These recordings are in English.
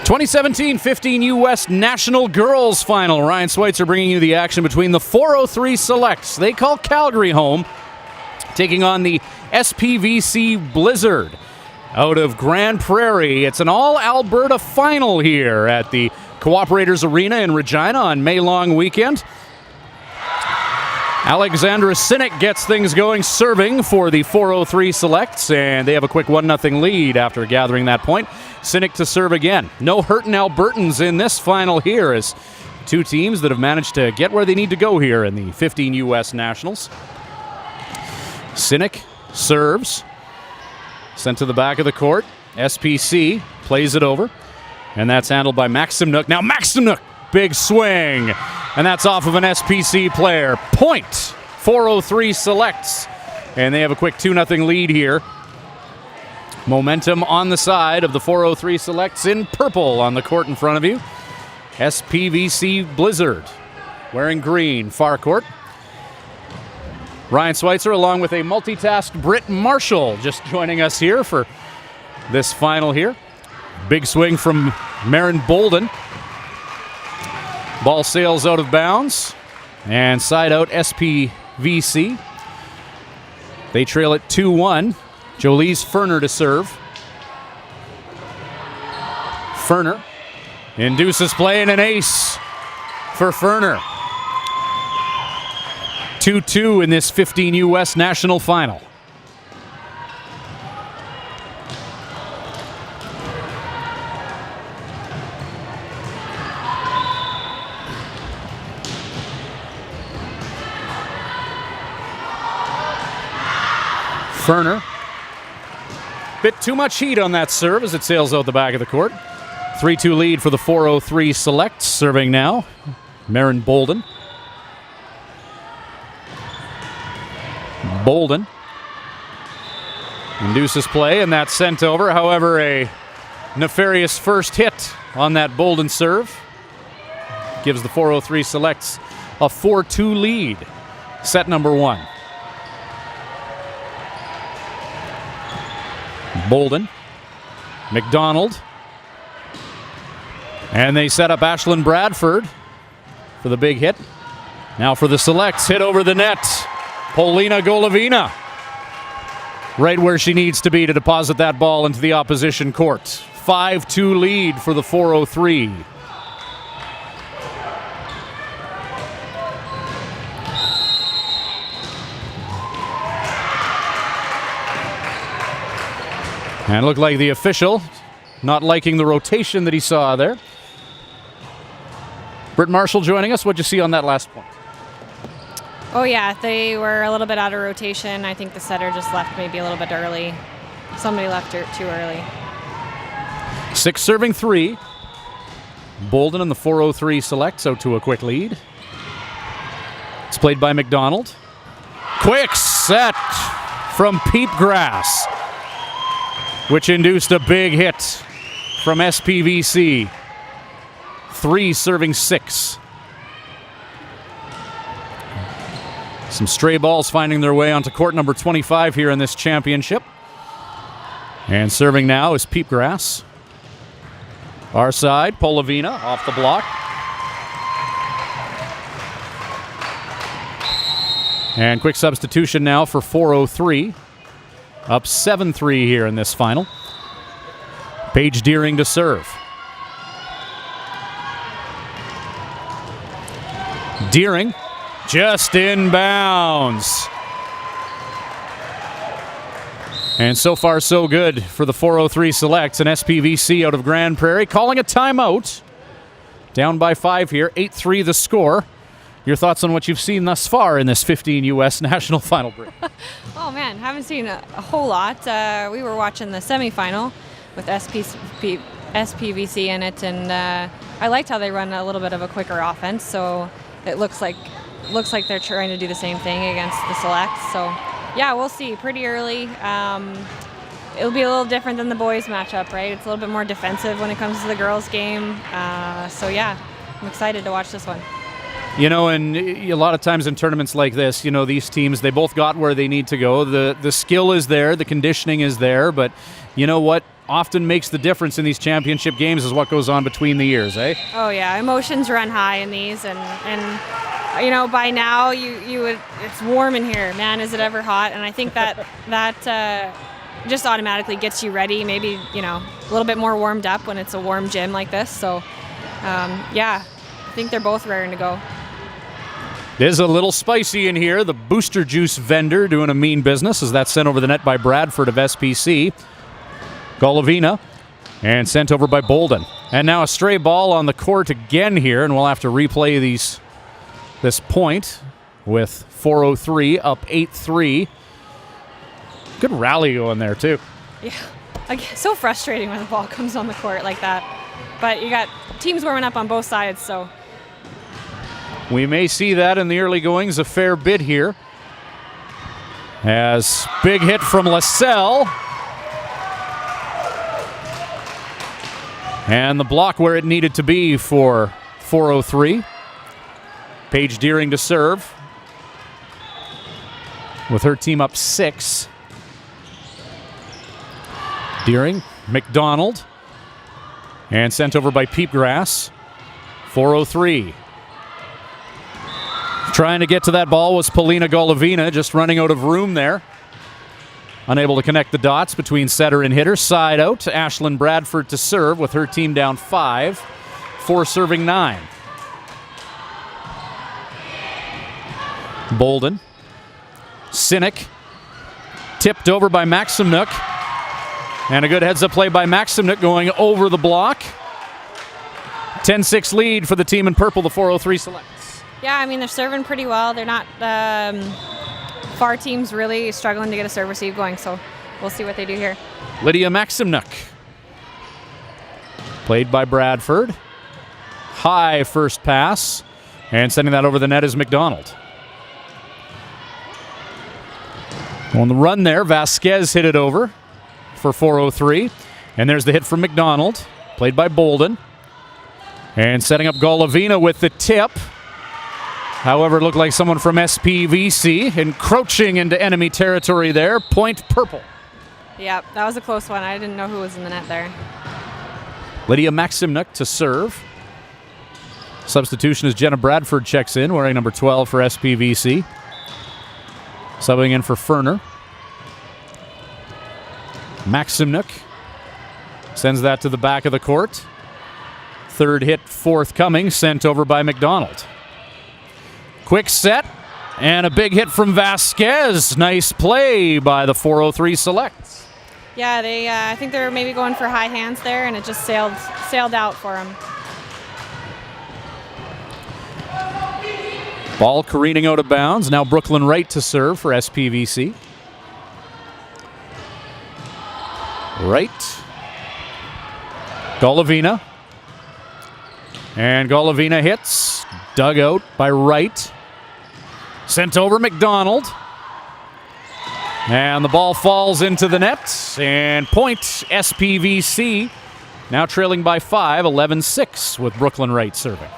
2017 15U West National Girls Final. Ryan Schweitzer bringing you the action between the 403 Selects. They call Calgary home, taking on the SPVC Blizzard out of Grand Prairie. It's an all-Alberta final here at the Cooperators Arena in Regina on May-long weekend. Alexandra Sinek gets things going serving for the 403 Selects, and they have a quick 1-0 lead after gathering that point. Sinek to serve again. No hurtin' Albertans in this final here as two teams that have managed to get where they need to go here in the 15 U.S. Nationals. Sinek serves. Sent to the back of the court. SPC plays it over, and that's handled by Maximnuk. Now Maximnuk, big swing, and that's off of an SPC player. Point, 403 Selects, and they have a quick 2-0 lead here. Momentum on the side of the 403 Selects in purple on the court in front of you. SPVC Blizzard wearing green, far court. Ryan Schweitzer along with a multitasked Britt Marshall just joining us here for this final here. Big swing from Marin Bolden. Ball sails out of bounds, and side out SPVC. They trail it 2-1. Jolise Ferner to serve. Ferner induces play and an ace for Ferner. 2-2 in this 15 U.S. National Final. Ferner. Bit too much heat on that serve as it sails out the back of the court. 3-2 lead for the 403 Selects. Serving now, Marin Bolden. Bolden induces play, and that's sent over. However, a nefarious first hit on that Bolden serve gives the 403 Selects a 4-2 lead. Set number one. Bolden, McDonald, and they set up Ashlyn Bradford for the big hit. Now for the Selects, hit over the net. Polina Golovina, right where she needs to be to deposit that ball into the opposition court. 5-2 lead for the 403. And it looked like the official not liking the rotation that he saw there. Britt Marshall joining us. What'd you see on that last point? Oh, yeah, they were a little bit out of rotation. I think the setter just left maybe a little bit early. Somebody left too early. 6 serving 3. Bolden and the 403 Selects out to a quick lead. It's played by McDonald. Quick set from Peepgrass, which induced a big hit from SPVC. 3 serving 6. Some stray balls finding their way onto court number 25 here in this championship. And serving now is Peepgrass. Our side, Polovina off the block. And quick substitution now for 403. Up 7-3 here in this final. Paige Deering to serve. Deering just in bounds. And so far so good for the 403 Selects, and SPVC out of Grand Prairie calling a timeout. Down by 5 here, 8-3 the score. Your thoughts on what you've seen thus far in this 15 U.S. National Final break? Oh, man, haven't seen a whole lot. We were watching the semifinal with SPVC in it, and I liked how they run a little bit of a quicker offense, so it looks like they're trying to do the same thing against the Selects. So, yeah, we'll see. Pretty early. It'll be a little different than the boys matchup, right? It's a little bit more defensive when it comes to the girls' game. So, yeah, I'm excited to watch this one. You know, and a lot of times in tournaments like this, you know, these teams, they both got where they need to go. The skill is there, the conditioning is there, but you know what? often makes the difference in these championship games is what goes on between the ears, eh? Oh yeah, emotions run high in these, and you know, by now you would, it's warm in here. Man, is it ever hot? And I think that just automatically gets you ready. Maybe, you know, a little bit more warmed up when it's a warm gym like this. So yeah, I think they're both raring to go. It is a little spicy in here. The booster juice vendor doing a mean business as that's sent over the net by Bradford of SPC. Golovina, and sent over by Bolden. And now a stray ball on the court again here, and we'll have to replay this point with 4:03 up 8-3. Good rally going there too. Yeah, like, so frustrating when the ball comes on the court like that. But you got teams warming up on both sides, so. We may see that in the early goings a fair bit here. As big hit from LaSalle. And the block where it needed to be for 4:03. Paige Deering to serve. With her team up 6. Deering, McDonald. And sent over by Peepgrass. 4:03. Trying to get to that ball was Polina Golovina, just running out of room there. Unable to connect the dots between setter and hitter. Side out to Ashlyn Bradford to serve with her team down 5. 4 serving 9. Bolden. Sinek. Tipped over by Maximnuk. And a good heads-up play by Maximnuk going over the block. 10-6 lead for the team in purple, the 4:03 selects. Yeah, I mean, they're serving pretty well. They're not, far teams really struggling to get a serve receive going, so we'll see what they do here. Lydia Maximnuk. Played by Bradford. High first pass. And sending that over the net is McDonald. On the run there, Vasquez hit it over for 4:03. And there's the hit from McDonald. Played by Bolden. And setting up Golovina with the tip. However, it looked like someone from SPVC encroaching into enemy territory there. Point purple. Yep, that was a close one. I didn't know who was in the net there. Lydia Maximnuk to serve. Substitution as Jenna Bradford checks in, wearing number 12 for SPVC. Subbing in for Ferner. Maximnuk sends that to the back of the court. Third hit forthcoming, sent over by McDonald. Quick set, and a big hit from Vasquez. Nice play by the 4:03 selects. Yeah, they. I think they're maybe going for high hands there, and it just sailed out for them. Ball careening out of bounds. Now Brooklyn Wright to serve for SPVC. Wright. Golovina. And Golovina hits. Dug out by Wright. Sent over McDonald. And the ball falls into the net. And point SPVC. Now trailing by 5, 11-6 with Brooklyn Wright serving.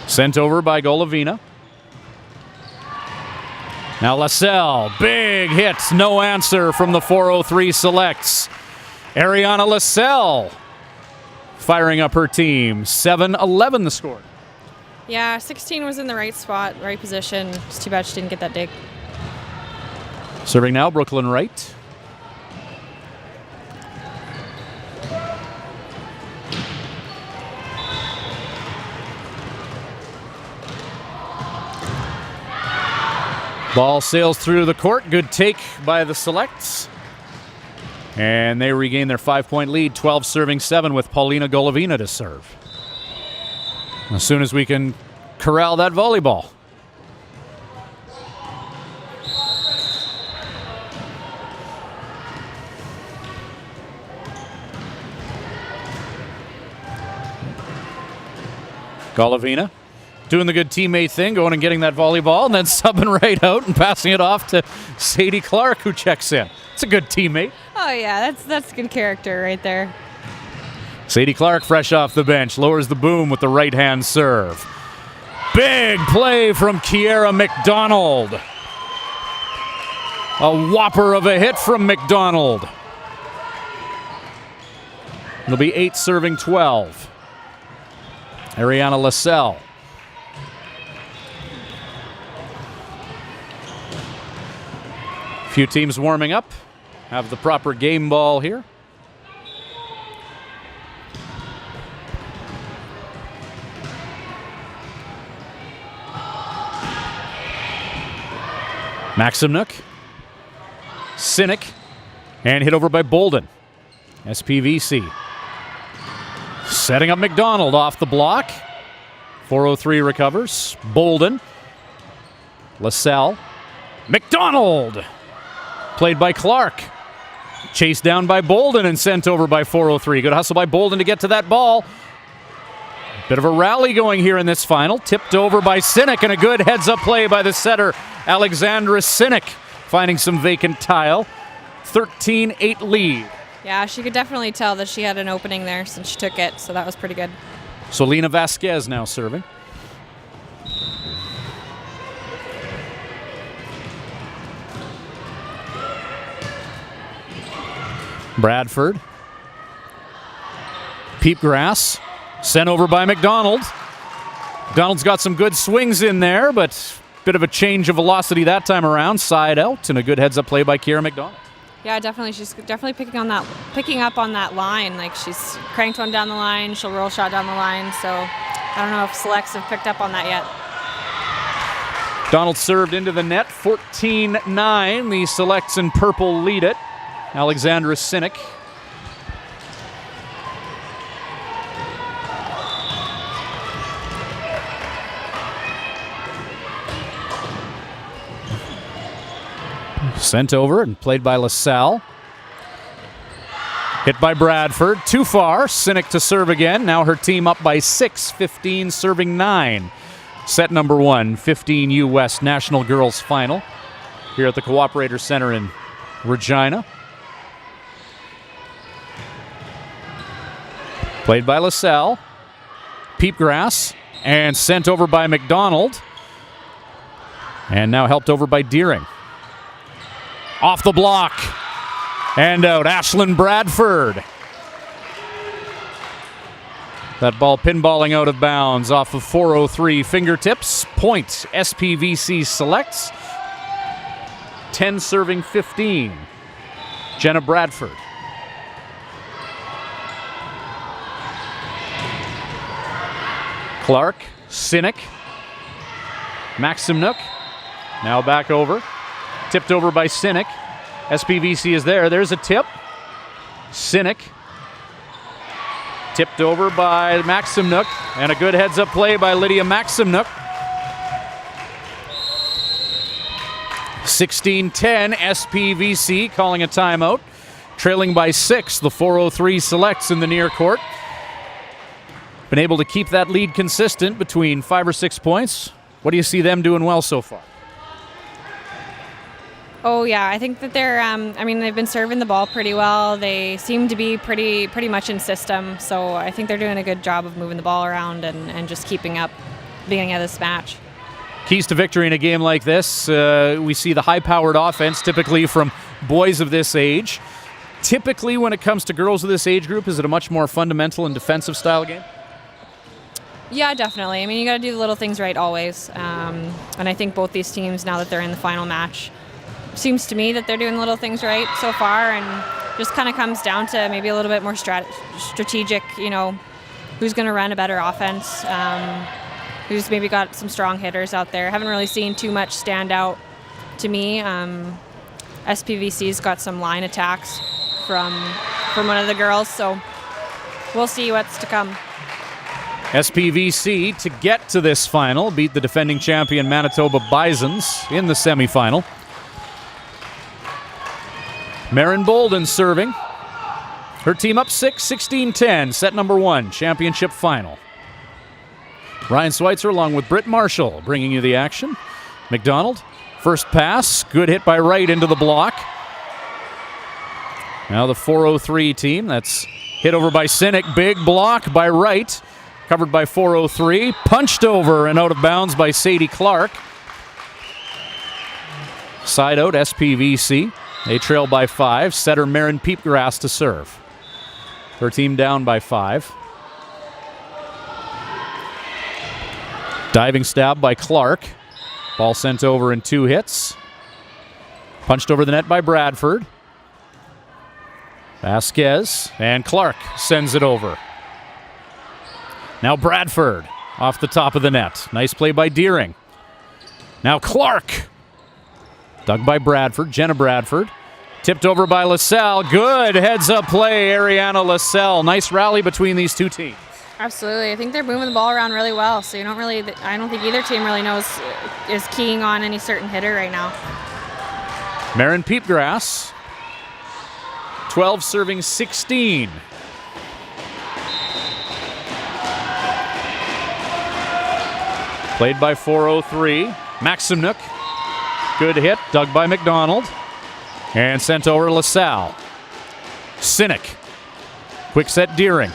Sent over by Golovina. Now LaSalle, big hit, no answer from the 4:03 selects. Ariana LaSalle firing up her team. 7-11 the score. Yeah, 16 was in the right spot, right position. It's too bad she didn't get that dig. Serving now, Brooklyn Wright. Ball sails through the court. Good take by the selects. And they regain their 5-point lead, 12 serving 7 with Paulina Golovina to serve. As soon as we can corral that volleyball. Golovina doing the good teammate thing, going and getting that volleyball, and then subbing right out and passing it off to Sadie Clark, who checks in. It's a good teammate. Oh yeah, that's good character right there. Sadie Clark fresh off the bench, lowers the boom with the right-hand serve. Big play from Kiera McDonald. A whopper of a hit from McDonald. It'll be 8 serving 12. Ariana LaSalle. Few teams warming up. Have the proper game ball here. Maximnook, Sinek, and hit over by Bolden. SPVC. Setting up McDonald off the block. 403 recovers. Bolden. LaSalle. McDonald! Played by Clark. Chased down by Bolden and sent over by 403. Good hustle by Bolden to get to that ball. Bit of a rally going here in this final. Tipped over by Sinek, and a good heads-up play by the setter, Alexandra Sinek, finding some vacant tile. 13-8 lead. Yeah, she could definitely tell that she had an opening there since she took it, so that was pretty good. So Lena Vasquez now serving. Bradford. Peepgrass. Sent over by McDonald. McDonald's got some good swings in there, but bit of a change of velocity that time around. Side out, and a good heads-up play by Kiera McDonald. Yeah, definitely. She's definitely picking up on that line. Like, she's cranked one down the line. She'll roll shot down the line. So I don't know if selects have picked up on that yet. Donald served into the net. 14-9. The selects in purple lead it. Alexandra Sinek. Sent over and played by LaSalle. Hit by Bradford. Too far. Sinek to serve again. Now her team up by 6, 15, serving 9. Set number 1, 15 U West National Girls Final here at the Cooperator Center in Regina. Played by LaSalle. Peepgrass. And sent over by McDonald. And now helped over by Deering. Off the block. And out. Ashlyn Bradford. That ball pinballing out of bounds off of 403 fingertips. Point SPVC selects. 10 serving 15. Jenna Bradford. Clark, Sinek, Maximnook. Now back over. Tipped over by Sinek. SPVC is there. There's a tip. Sinek. Tipped over by Maximnook. And a good heads-up play by Lydia Maximnook. 16-10, SPVC calling a timeout. Trailing by 6, the 403 selects in the near court. Been able to keep that lead consistent between 5 or 6 points. What do you see them doing well so far? Oh, yeah. I think that they're, they've been serving the ball pretty well. They seem to be pretty much in system. So I think they're doing a good job of moving the ball around and just keeping up the beginning of this match. Keys to victory in a game like this, we see the high-powered offense typically from boys of this age. Typically, when it comes to girls of this age group, is it a much more fundamental and defensive style game? Yeah, definitely. I mean, you got to do the little things right always. And I think both these teams, now that they're in the final match, seems to me that they're doing little things right so far, and just kind of comes down to maybe a little bit more strategic, who's going to run a better offense, who's maybe got some strong hitters out there. Haven't really seen too much stand out to me. SPVC's got some line attacks from one of the girls, so we'll see what's to come. SPVC, to get to this final, beat the defending champion Manitoba Bisons in the semifinal. Marin Bolden serving. Her team up 6, 16-10, set number 1, championship final. Ryan Schweitzer along with Britt Marshall bringing you the action. McDonald, first pass, good hit by Wright into the block. Now the 403 team, that's Hit over by Sinek. Big block by Wright. Covered by 403. Punched over and out of bounds by Sadie Clark. Side out, SPVC. They trail by 5. Setter Marin Peepgrass to serve. Her team down by 5. Diving stab by Clark. Ball sent over in 2 hits. Punched over the net by Bradford. Vasquez and Clark sends it over. Now Bradford off the top of the net. Nice play by Deering. Now Clark. Dug by Bradford, Jenna Bradford. Tipped over by LaSalle. Good heads-up play, Ariana LaSalle. Nice rally between these two teams. Absolutely. I think they're moving the ball around really well, so I don't think either team really is keying on any certain hitter right now. Marin Peepgrass, 12 serving 16. Played by 403. Maximnuk. Good hit, dug by McDonald. And sent over to LaSalle. Sinek. Quick set Deering.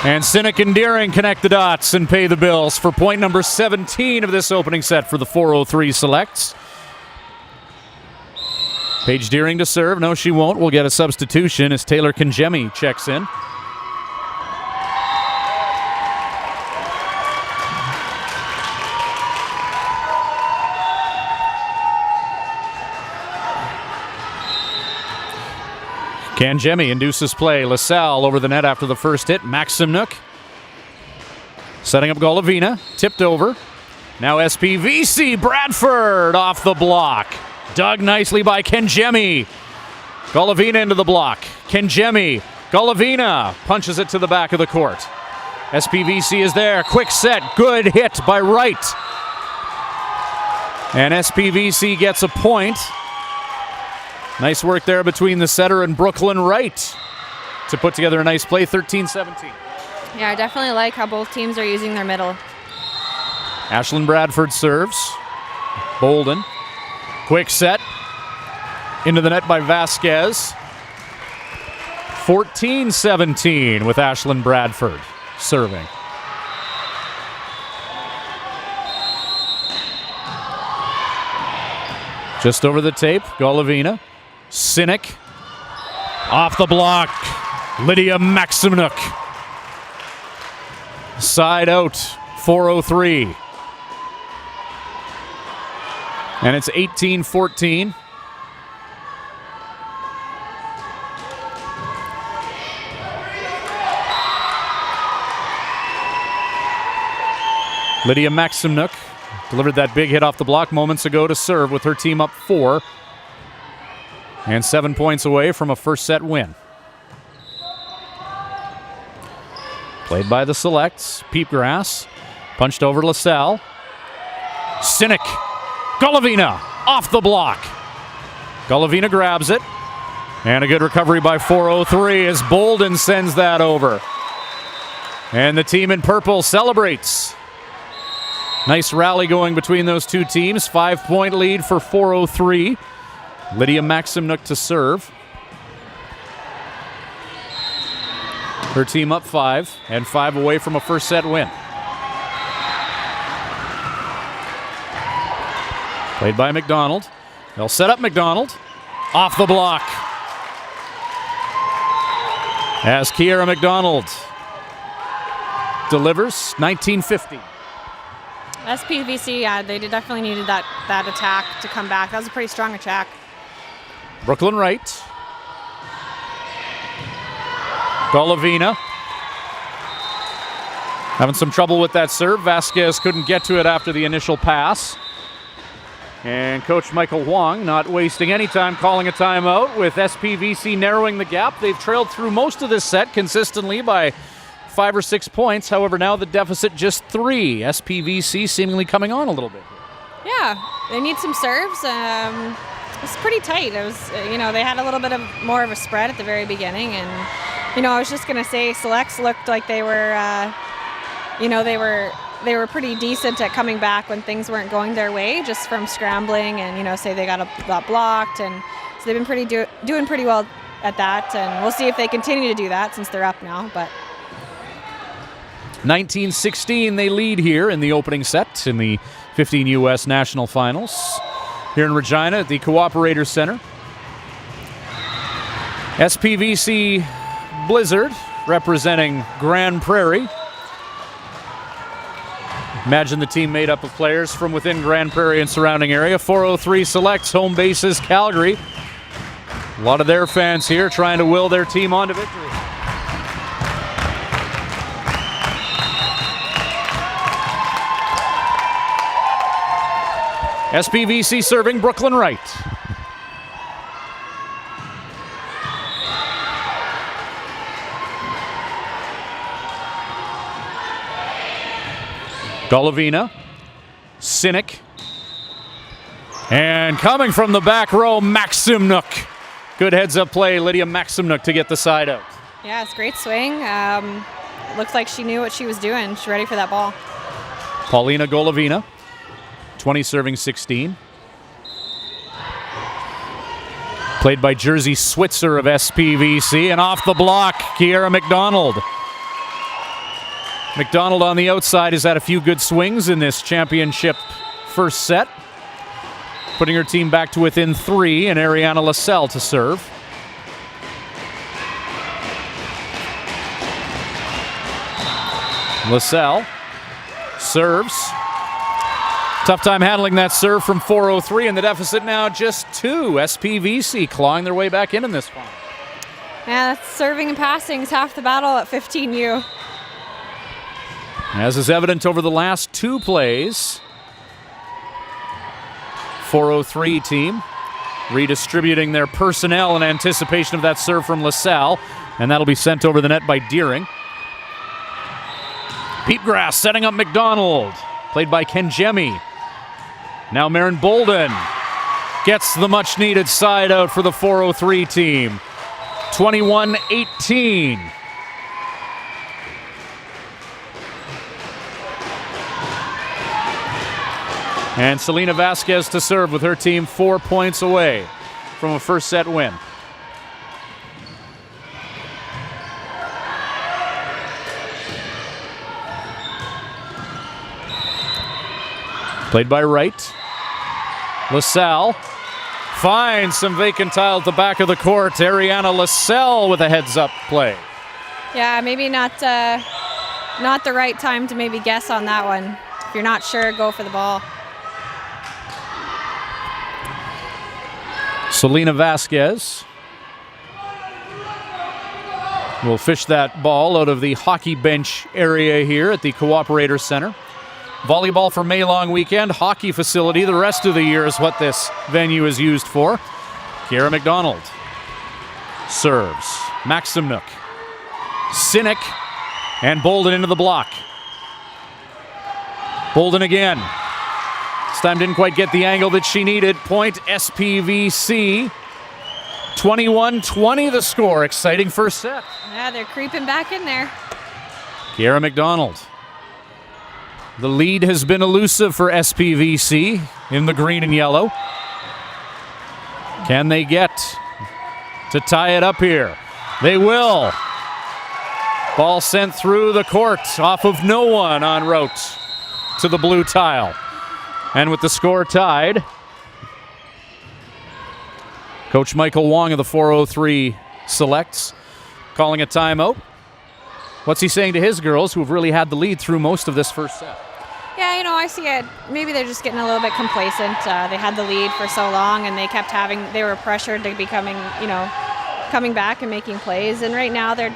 And Sinek and Deering connect the dots and pay the bills for point number 17 of this opening set for the 403 selects. Paige Deering to serve. No, she won't. We'll get a substitution as Taylor Kangemi checks in. Kangemi induces play. LaSalle over the net after the first hit. Maximnuk setting up Golovina. Tipped over. Now SPVC. Bradford off the block. Dug nicely by Kangemi. Golovina into the block. Kangemi. Golovina punches it to the back of the court. SPVC is there. Quick set. Good hit by Wright. And SPVC gets a point. Nice work there between the setter and Brooklyn Wright to put together a nice play, 13-17. Yeah, I definitely like how both teams are using their middle. Ashlyn Bradford serves. Bolden. Quick set. Into the net by Vasquez. 14-17 with Ashlyn Bradford serving. Just over the tape, Golovina. Sinek. Off the block. Lydia Maximnuk. Side out. 403. And it's 18-14. Lydia Maximnuk delivered that big hit off the block moments ago to serve with her team up 4. And 7 points away from a first set win. Played by the selects. Peepgrass. Punched over to LaSalle. Sinek. Golovina off the block. Golovina grabs it. And a good recovery by 403 as Bolden sends that over. And the team in purple celebrates. Nice rally going between those two teams. 5-point lead for 403. Lydia Maximnuk to serve. Her team up 5 and 5 away from a first set win. Played by McDonald. They'll set up McDonald. Off the block. As Kiera McDonald delivers, 19-50. SPVC, yeah, they definitely needed that attack to come back. That was a pretty strong attack. Brooklyn Wright. Golovina. Having some trouble with that serve. Vasquez couldn't get to it after the initial pass. And Coach Michael Huang not wasting any time calling a timeout with SPVC narrowing the gap. They've trailed through most of this set consistently by 5 or 6 points. However, now the deficit just 3. SPVC seemingly coming on a little bit. Yeah, they need some serves. It's pretty tight. It was, they had a little bit of more of a spread at the very beginning, and I was just gonna say, selects looked like they were, they were pretty decent at coming back when things weren't going their way, just from scrambling and say they got blocked, and so they've been doing pretty well at that, and we'll see if they continue to do that since they're up now. But 19-16 they lead here in the opening set in the 15 U.S. National Finals here in Regina at the Cooperator Center. SPVC Blizzard representing Grand Prairie. Imagine the team made up of players from within Grand Prairie and surrounding area. 403 selects home bases Calgary. A lot of their fans here trying to will their team on to victory. SPVC serving Brooklyn Wright. Golovina, Sinek, and coming from the back row, Maximnuk. Good heads-up play, Lydia Maximnuk to get the side out. yeah, it's a great swing. It looks like she knew what she was doing. She's ready for that ball. Paulina Golovina, 20 serving 16. Played by Jersey Switzer of SPVC, and off the block, Kiera McDonald. McDonald on the outside has had a few good swings in this championship first set, putting her team back to within 3, and Ariana LaSalle to serve. LaSalle serves. Tough time handling that serve from 403, and the deficit now just 2. SPVC clawing their way back in this one. Yeah, that's serving and passing is half the battle at 15U. As is evident over the last 2 plays, 403 team redistributing their personnel in anticipation of that serve from LaSalle, and that'll be sent over the net by Deering. Peepgrass setting up McDonald, played by Ken Jemmy. Now Marin Bolden gets the much-needed side out for the 403 team. 21-18. And Selena Vasquez to serve with her team 4 points away from a first set win. Played by Wright. LaSalle finds some vacant tile at the back of the court. Ariana LaSalle with a heads-up play. Yeah, maybe not the right time to maybe guess on that one. If you're not sure, go for the ball. Selena Vasquez will fish that ball out of the hockey bench area here at the Cooperator Center. Volleyball for May long weekend, hockey facility the rest of the year is what this venue is used for. Kiera McDonald serves. Maximnuk, Sinek, and Bolden into the block. Bolden again. This time didn't quite get the angle that she needed. Point SPVC. 21-20 the score. Exciting first set. Yeah, they're creeping back in there. Kiera McDonald. The lead has been elusive for SPVC in the green and yellow. Can they get to tie it up here? They will. Ball sent through the court off of no one en route to the blue tile. And with the score tied, Coach Michael Wong of the 403 selects, calling a timeout. What's he saying to his girls who have really had the lead through most of this first set? Yeah, I see it. Maybe they're just getting a little bit complacent. They had the lead for so long, and they were pressured to be coming back and making plays. And right now they're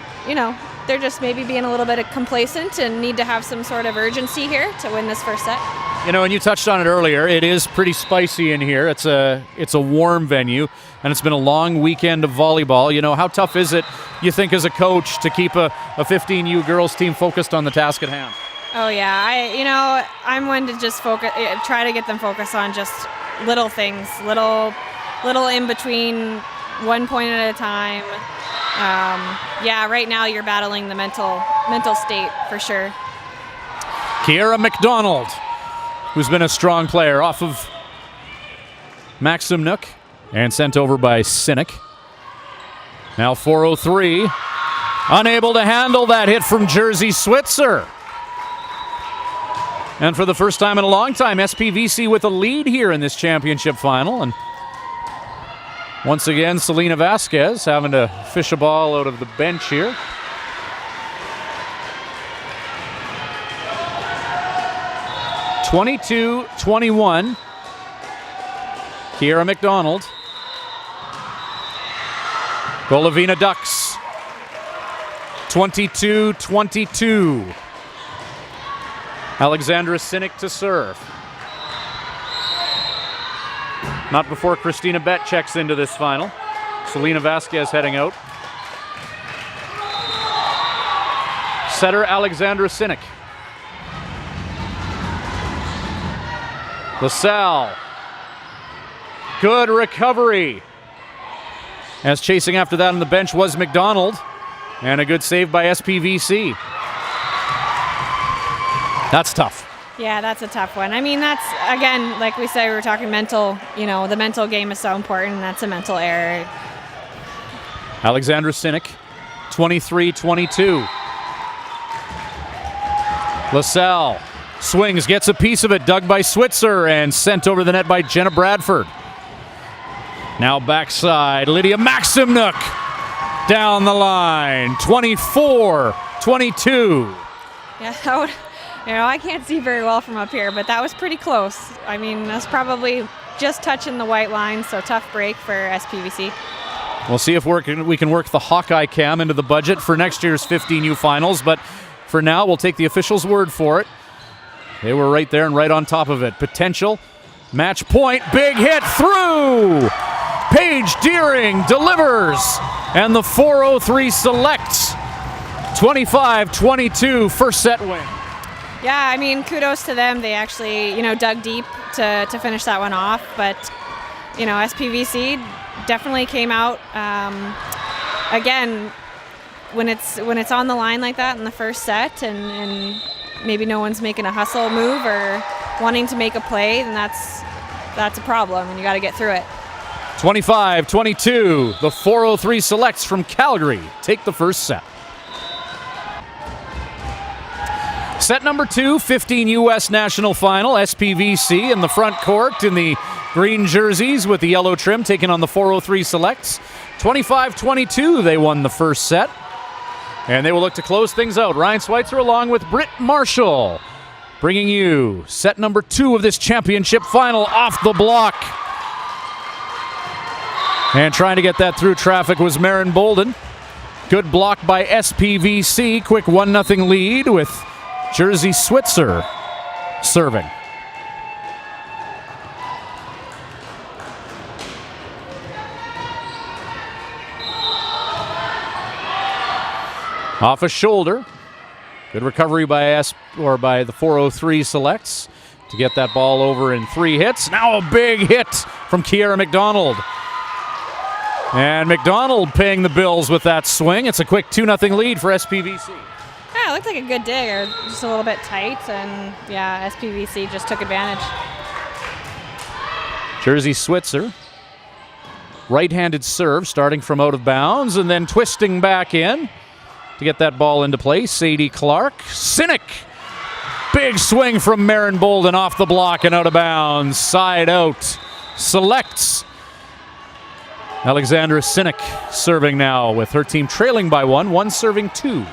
just maybe being a little bit complacent and need to have some sort of urgency here to win this first set. And you touched on it earlier, it is pretty spicy in here. It's a warm venue, and it's been a long weekend of volleyball. How tough is it, you think, as a coach, to keep a 15U girls team focused on the task at hand? Oh yeah, I'm one to just try to get them focused on just little things, little in between, 1 point at a time. Right now you're battling the mental state for sure. Kiera McDonald, who's been a strong player, off of Maximnuk and sent over by Sinek. Now 403. Unable to handle that hit from Jersey Switzer. And for the first time in a long time, SPVC with a lead here in this championship final. And once again, Selena Vasquez having to fish a ball out of the bench here. (22-21). Kiera McDonald. Golovina Ducks. 22-22. Alexandra Sinek to serve. Not before Christina Bett checks into this final. Selena Vasquez heading out. Setter Alexandra Sinek. LaSalle. Good recovery. As chasing after that on the bench was McDonald. And a good save by SPVC. That's tough. Yeah, that's a tough one. I mean, that's, again, like we said, we were talking mental, the mental game is so important, and that's a mental error. Alexandra Sinek, 23-22. LaSalle swings, gets a piece of it, dug by Switzer, and sent over the net by Jenna Bradford. Now backside, Lydia Maximnook down the line, 24-22. Yeah, that would, I can't see very well from up here, but that was pretty close. I mean, that's probably just touching the white line, so tough break for SPVC. We'll see if we can work the Hawkeye cam into the budget for next year's 15U finals, but for now, we'll take the officials' word for it. They were right there and right on top of it. Potential match point, big hit through! Paige Deering delivers, and the 403 selects. 25-22, first set win. Yeah, I mean, kudos to them. They actually, dug deep to finish that one off. But, SPVC definitely came out. Again, when it's on the line like that in the first set, and maybe no one's making a hustle move or wanting to make a play, then that's a problem, and you got to get through it. 25-22, the 403 selects from Calgary take the first set. Set number 2, 15 U.S. National Final. SPVC in the front court in the green jerseys with the yellow trim taking on the 403 selects. 25-22, they won the first set. And they will look to close things out. Ryan Schweitzer along with Britt Marshall bringing you set number 2 of this championship final off the block. And trying to get that through traffic was Marin Bolden. Good block by SPVC. Quick 1-0 lead with Jersey Switzer serving. Off a shoulder. Good recovery by the 403 selects to get that ball over in 3 hits. Now a big hit from Kiera McDonald. And McDonald paying the bills with that swing. It's a quick 2-0 lead for SPVC. Yeah, it looked like a good dig, just a little bit tight, and yeah, SPVC just took advantage. Jersey Switzer, right-handed serve starting from out of bounds and then twisting back in to get that ball into play. Sadie Clark, Sinek, big swing from Marin Bolden off the block and out of bounds, side out, selects. Alexandra Sinek serving now with her team trailing by 1 serving 2.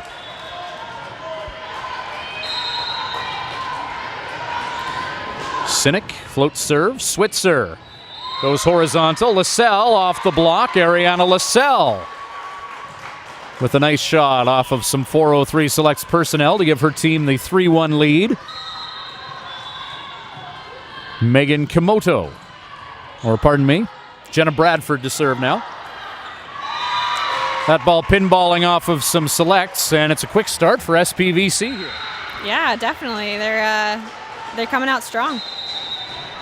Sinek floats serve. Switzer goes horizontal. LaSalle off the block. Ariana LaSalle with a nice shot off of some 403 selects personnel to give her team the 3-1 lead. Megan Kimoto, Jenna Bradford to serve now. That ball pinballing off of some selects, and it's a quick start for SPVC here. Yeah, definitely. They're coming out strong.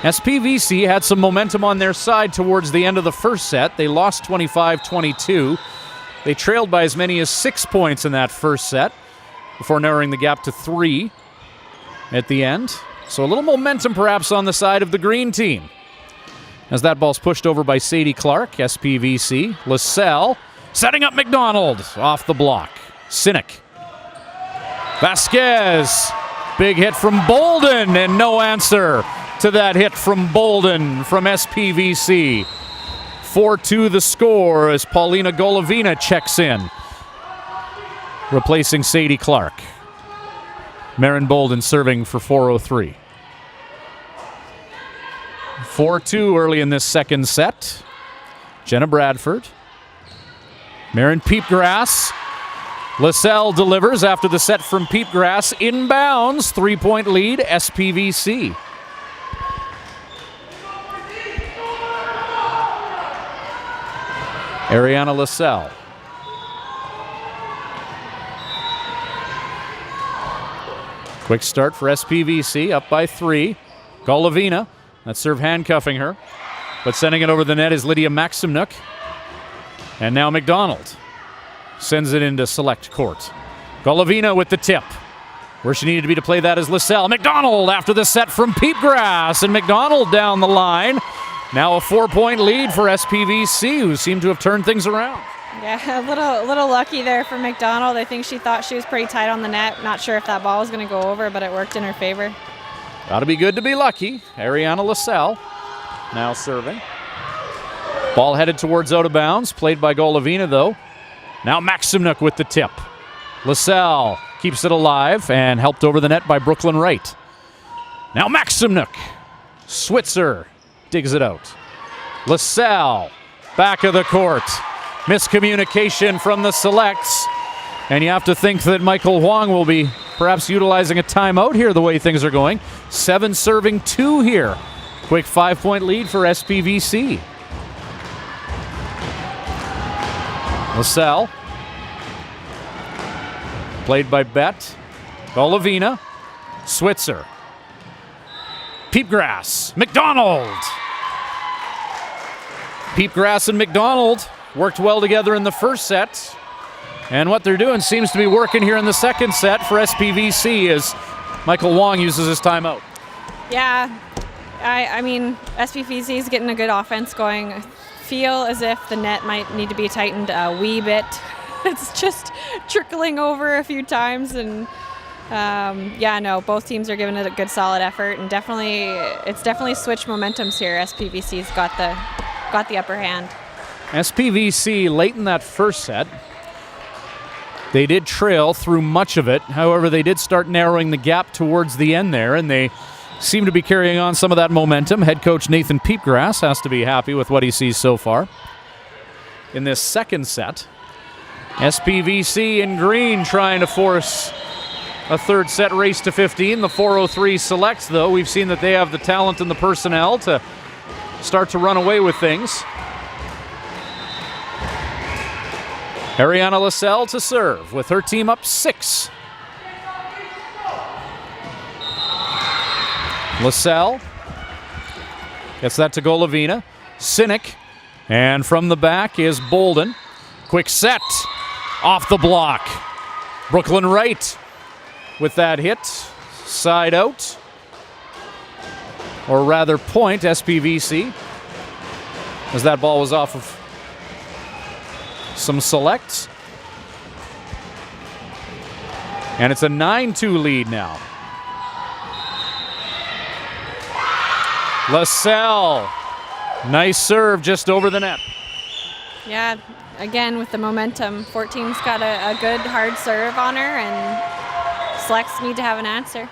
SPVC had some momentum on their side towards the end of the first set. They lost 25-22. They trailed by as many as 6 points in that first set before narrowing the gap to 3 at the end. So a little momentum perhaps on the side of the green team. As that ball's pushed over by Sadie Clark, SPVC. LaSalle Setting up McDonald off the block. Sinek. Vasquez. Big hit from Bolden, and no answer to that hit from Bolden from SPVC. 4-2 the score as Paulina Golovina checks in, replacing Sadie Clark. Marin Bolden serving for 403. 4-2 early in this second set. Jenna Bradford. Marin Peepgrass. LaSalle delivers after the set from Peepgrass. Inbounds, 3-point lead, SPVC. Ariana LaSalle. Quick start for SPVC, up by 3. Golovina, that serve handcuffing her. But sending it over the net is Lydia Maximnuk. And now McDonald sends it into select court. Golovina with the tip. Where she needed to be to play that is LaSalle. McDonald after the set from Peepgrass. And McDonald down the line. Now a 4-point lead for SPVC, who seem to have turned things around. Yeah, a little lucky there for McDonald. I think she thought she was pretty tight on the net. Not sure if that ball was going to go over, but it worked in her favor. Gotta be good to be lucky. Ariana LaSalle now serving. Ball headed towards out of bounds. Played by Golovina, though. Now Maximnuk with the tip. LaSalle keeps it alive and helped over the net by Brooklyn Wright. Now Maximnuk. Switzer digs it out. LaSalle, back of the court. Miscommunication from the selects. And you have to think that Michael Huang will be perhaps utilizing a timeout here the way things are going. 7 serving 2 here. Quick 5-point lead for SPVC. LaSalle. Played by Bet. Golovina. Switzer. Peepgrass. McDonald. Peepgrass and McDonald worked well together in the first set. And what they're doing seems to be working here in the second set for SPVC as Michael Wong uses his timeout. Yeah, I mean, SPVC is getting a good offense going. I feel as if the net might need to be tightened a wee bit. It's just trickling over a few times, and both teams are giving it a good solid effort, and it's definitely switched momentums here. SPVC's got the upper hand. SPVC late in that first set, they did trail through much of it. However, they did start narrowing the gap towards the end there, and they seem to be carrying on some of that momentum. Head coach Nathan Peepgrass has to be happy with what he sees so far. In this second set, SPVC in green trying to force a third set race to 15. The 403 selects, though. We've seen that they have the talent and the personnel to start to run away with things. Ariana LaSalle to serve with her team up 6. LaSalle gets that to Golovina. Sinek. And from the back is Bolden. Quick set. Off the block. Brooklyn Wright with that hit. Side out. Or rather point, SPVC. As that ball was off of some selects. And it's a 9-2 lead now. LaSalle. Nice serve just over the net. Yeah, again with the momentum. 14's got a good hard serve on her, and selects need to have an answer.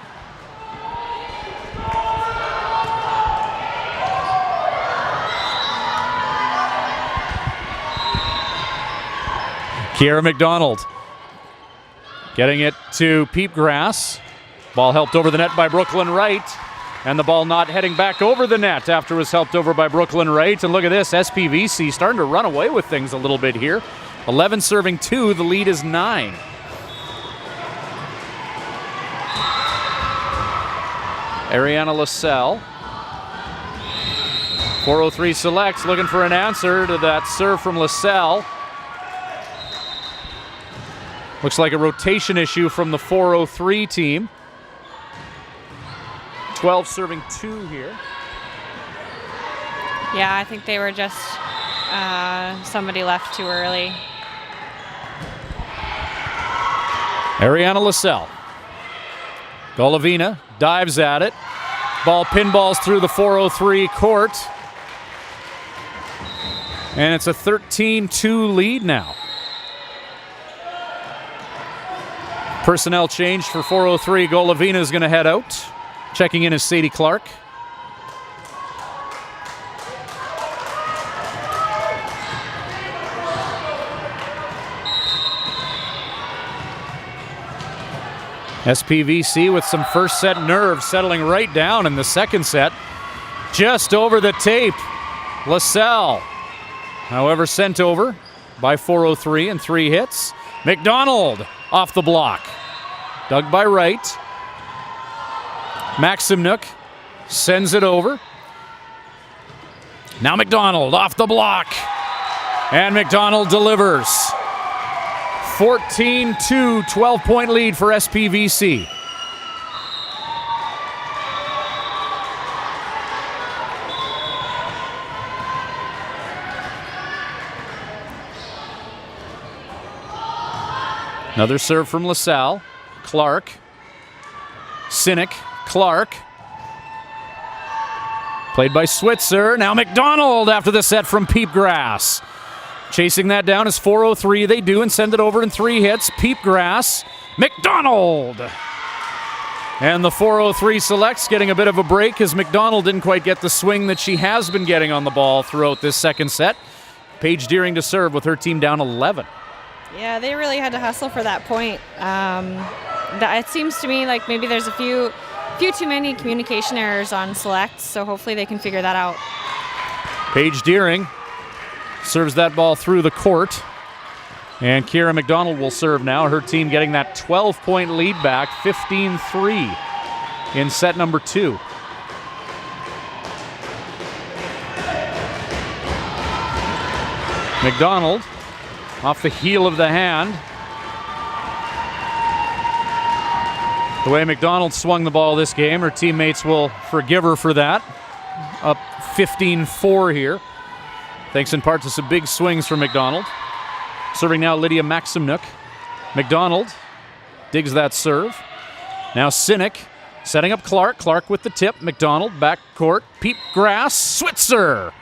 Kiera McDonald getting it to Peepgrass. Ball helped over the net by Brooklyn Wright. And the ball not heading back over the net after it was helped over by Brooklyn Wright. And look at this, SPVC starting to run away with things a little bit here. 11 serving 2, the lead is 9. Ariana LaSalle. 403 selects, looking for an answer to that serve from LaSalle. Looks like a rotation issue from the 403 team. 12 serving 2 here. Yeah, I think they were just somebody left too early. Ariana LaSalle. Golovina dives at it. Ball pinballs through the 403 court. And it's a 13-2 lead now. Personnel change for 403. Golovina is going to head out. Checking in is Sadie Clark. SPVC with some first set nerve, settling right down in the second set. Just over the tape. LaSalle, however, sent over by 403 and 3 hits. McDonald off the block. Dug by Wright. Maximnuk sends it over. Now McDonald off the block. And McDonald delivers. 14-2, 12-point lead for SPVC. Another serve from LaSalle. Clark. Sinek. Clark. Played by Switzer. Now McDonald after the set from Peepgrass. Chasing that down is 403. They do and send it over in 3 hits. Peepgrass. McDonald. And the 403 selects, getting a bit of a break as McDonald didn't quite get the swing that she has been getting on the ball throughout this second set. Paige Deering to serve with her team down 11. Yeah, they really had to hustle for that point. It seems to me like maybe there's a few too many communication errors on selects, so hopefully they can figure that out. Paige Deering serves that ball through the court. And Kira McDonald will serve now. Her team getting that 12-point lead back, 15-3 in set number 2. McDonald off the heel of the hand. The way McDonald swung the ball this game, her teammates will forgive her for that. Up 15-4 here. Thanks in part to some big swings from McDonald. Serving now Lydia Maximnuk. McDonald digs that serve. Now Sinek setting up Clark. Clark with the tip. McDonald back court. Peepgrass. Switzer.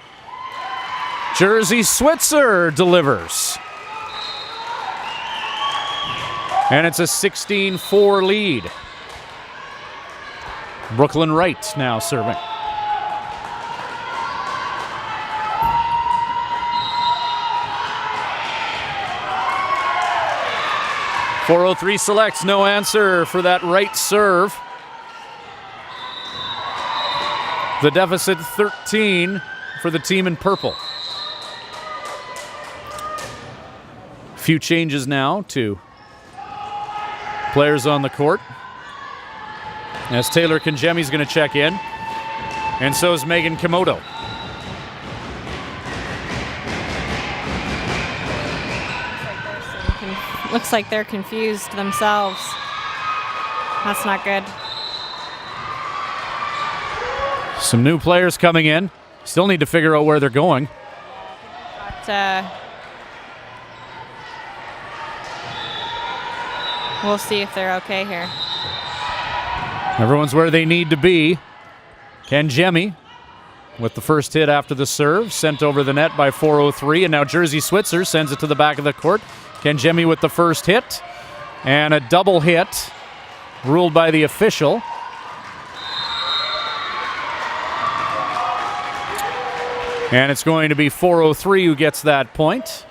Jersey Switzer delivers. And it's a 16-4 lead. Brooklyn Wright now serving. .403 selects, no answer for that right serve. The deficit 13 for the team in purple. Few changes now to players on the court. As Taylor Kangemi's going to check in, and so is Megan Komodo. Looks like they're confused themselves. That's not good. Some new players coming in. Still need to figure out where they're going. But, we'll see if they're okay here. Everyone's where they need to be. Kangemi with the first hit after the serve, sent over the net by 403, and now Jersey Switzer sends it to the back of the court. Kangemi with the first hit, and a double hit ruled by the official. And it's going to be 403 who gets that point.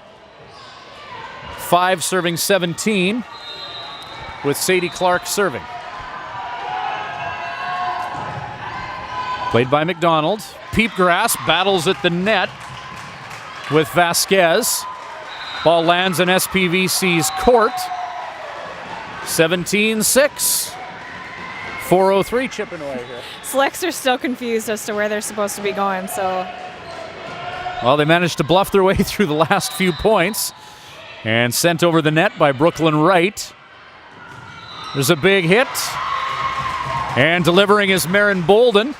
5 serving 17 with Sadie Clark serving. Played by McDonald. Peepgrass battles at the net with Vasquez. Ball lands in SPVC's court. 17-6. 403 chipping away here. Selects are still confused as to where they're supposed to be going, so. Well, they managed to bluff their way through the last few points and sent over the net by Brooklyn Wright. There's a big hit. And delivering is Marin Bolden.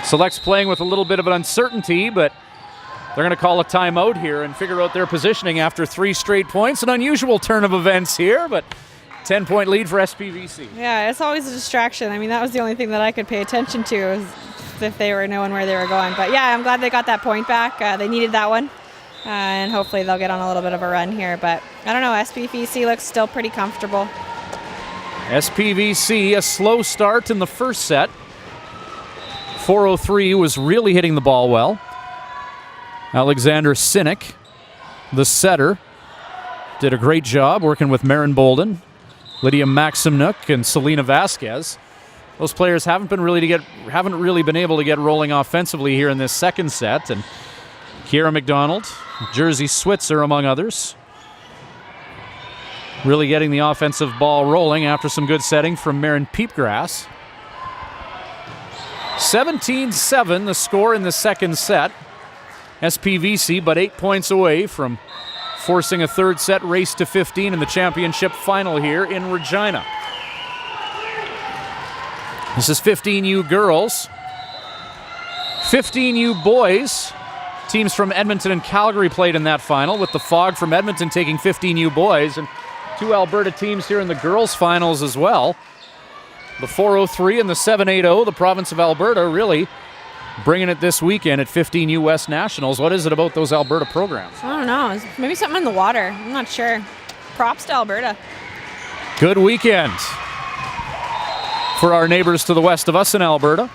Selects playing with a little bit of an uncertainty, but they're going to call a timeout here and figure out their positioning after 3 straight points. An unusual turn of events here, but 10-point lead for SPVC. Yeah, it's always a distraction. I mean, that was the only thing that I could pay attention to, is if they were knowing where they were going. But yeah, I'm glad they got that point back. They needed that one. And hopefully they'll get on a little bit of a run here. But I don't know, SPVC looks still pretty comfortable. SPVC, a slow start in the first set. 403 was really hitting the ball well. Alexander Sinek, the setter, did a great job working with Marin Bolden, Lydia Maximnuk, and Selena Vasquez. Those players haven't really been able to get rolling offensively here in this second set. And Kiera McDonald, Jersey Switzer, among others, really getting the offensive ball rolling after some good setting from Marin Peepgrass. 17-7 the score in the second set. SPVC but 8 points away from forcing a third set race to 15 in the championship final here in Regina. This is 15U girls. 15U boys. Teams from Edmonton and Calgary played in that final, with the Fog from Edmonton taking 15U boys, and 2 Alberta teams here in the girls' finals as well. The 403 and the 780, the province of Alberta, really bringing it this weekend at 15U West Nationals. What is it about those Alberta programs? I don't know. Maybe something in the water. I'm not sure. Props to Alberta. Good weekend for our neighbors to the west of us in Alberta.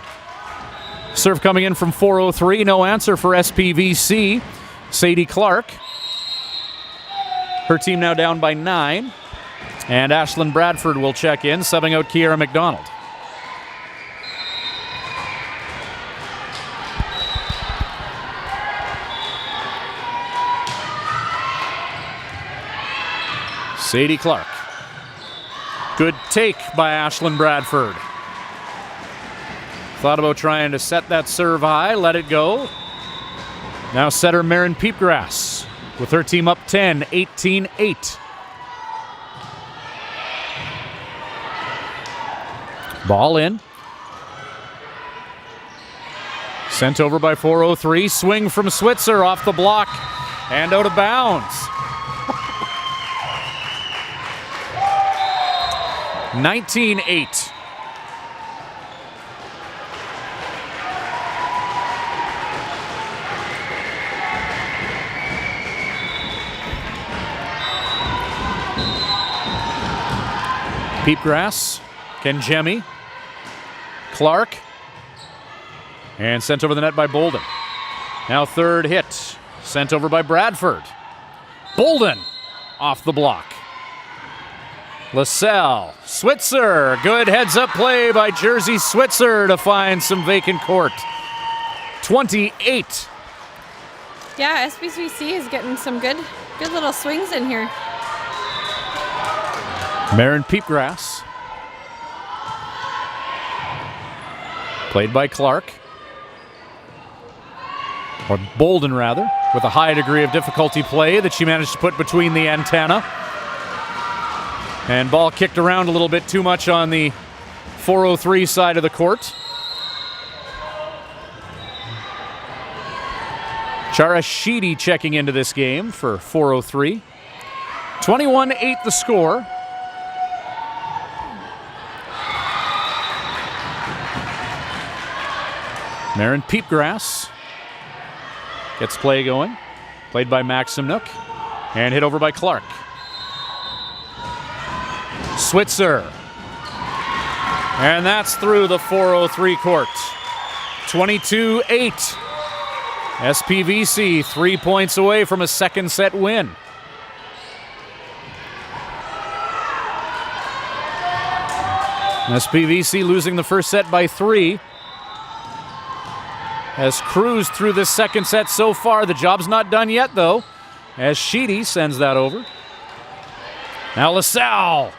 Serve coming in from 403. No answer for SPVC. Sadie Clark. Her team now down by 9. And Ashlyn Bradford will check in, subbing out Kiera McDonald. Sadie Clark. Good take by Ashlyn Bradford. Thought about trying to set that serve high, let it go. Now setter Marin Peepgrass with her team up 10, 18-8. Ball in. Sent over by 403. Swing from Switzer off the block and out of bounds. 19-8. Peepgrass, Kenjemi, Clark, and sent over the net by Bolden. Now third hit, sent over by Bradford. Bolden off the block. LaSalle, Switzer, good heads-up play by Jersey Switzer to find some vacant court. 28. Yeah, SPVC is getting some good little swings in here. Marin Peepgrass. Played by Clark. Or Bolden, rather, with a high degree of difficulty play that she managed to put between the antenna. And ball kicked around a little bit too much on the 403 side of the court. Chara Sheedy checking into this game for 403. 21-8 the score. Marin Peepgrass gets play going. Played by Maximnuk and hit over by Clark. Switzer. And that's through the 403 court. 22-8. SPVC 3 points away from a second set win. SPVC losing the first set by 3. Has cruised through this second set so far. The job's not done yet, though, as Sheedy sends that over. Now LaSalle,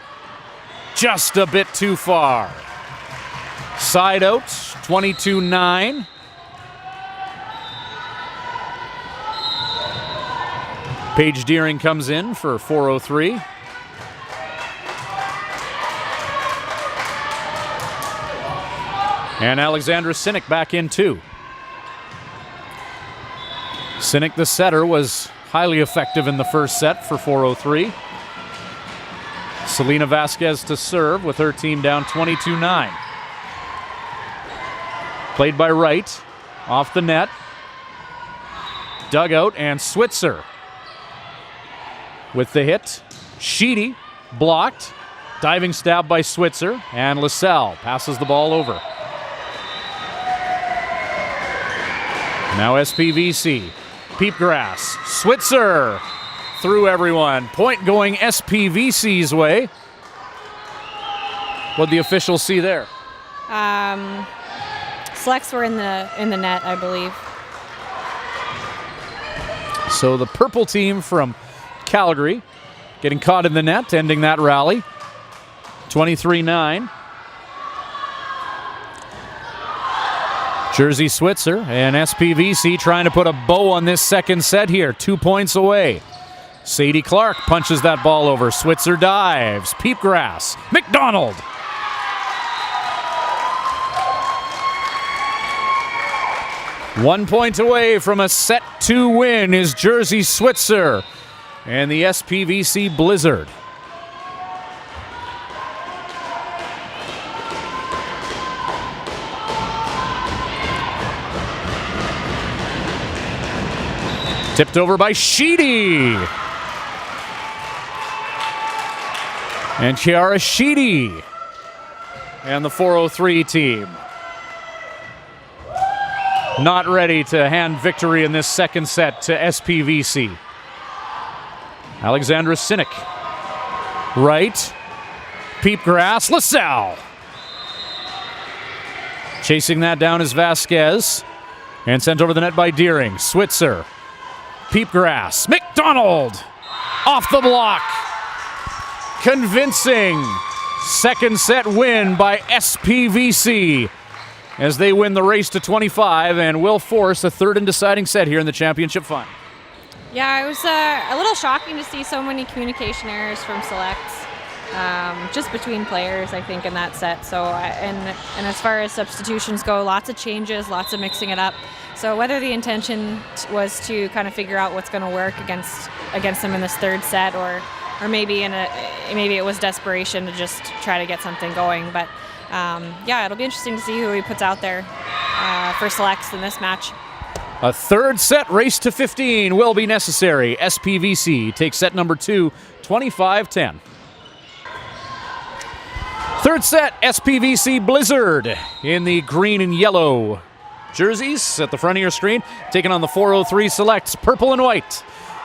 just a bit too far. Side out, 22-9. Paige Deering comes in for 403. And Alexandra Sinek back in too. Sinek, the setter, was highly effective in the first set for 403. Selena Vasquez to serve with her team down 22-9. Played by Wright, off the net. Dugout and Switzer with the hit. Sheedy blocked. Diving stab by Switzer, and LaSalle passes the ball over. Now SPVC. Peepgrass. Switzer through everyone. Point going SPVC's way. What'd the officials see there? Selects were in the net, I believe. So the purple team from Calgary getting caught in the net, ending that rally. 23-9. Jersey Switzer and SPVC trying to put a bow on this second set here. 2 points away. Sadie Clark punches that ball over. Switzer dives. Peepgrass. McDonald. One point away from a set 2 win is Jersey Switzer and the SPVC Blizzard. Tipped over by Sheedy. And Chiara Sheedy and the 403 team. Not ready to hand victory in this second set to SPVC. Alexandra Sinek. Right. Peepgrass. LaSalle. Chasing that down is Vasquez. And sent over the net by Deering. Switzer. Peepgrass. McDonald. Off the block. Convincing second set win by SPVC as they win the race to 25 and will force a third and deciding set here in the championship final. Yeah, it was a little shocking to see so many communication errors from selects, just between players, I think, in that set. So, and as far as substitutions go, lots of changes, lots of mixing it up. So whether the intention was to kind of figure out what's going to work against them in this third set, or maybe maybe it was desperation to just try to get something going. But yeah, it'll be interesting to see who he puts out there for selects in this match. A third set race to 15 will be necessary. SPVC takes set number 2, 25-10. Third set, SPVC Blizzard in the green and yellow jerseys at the front of your screen, taking on the 403 Selects, purple and white.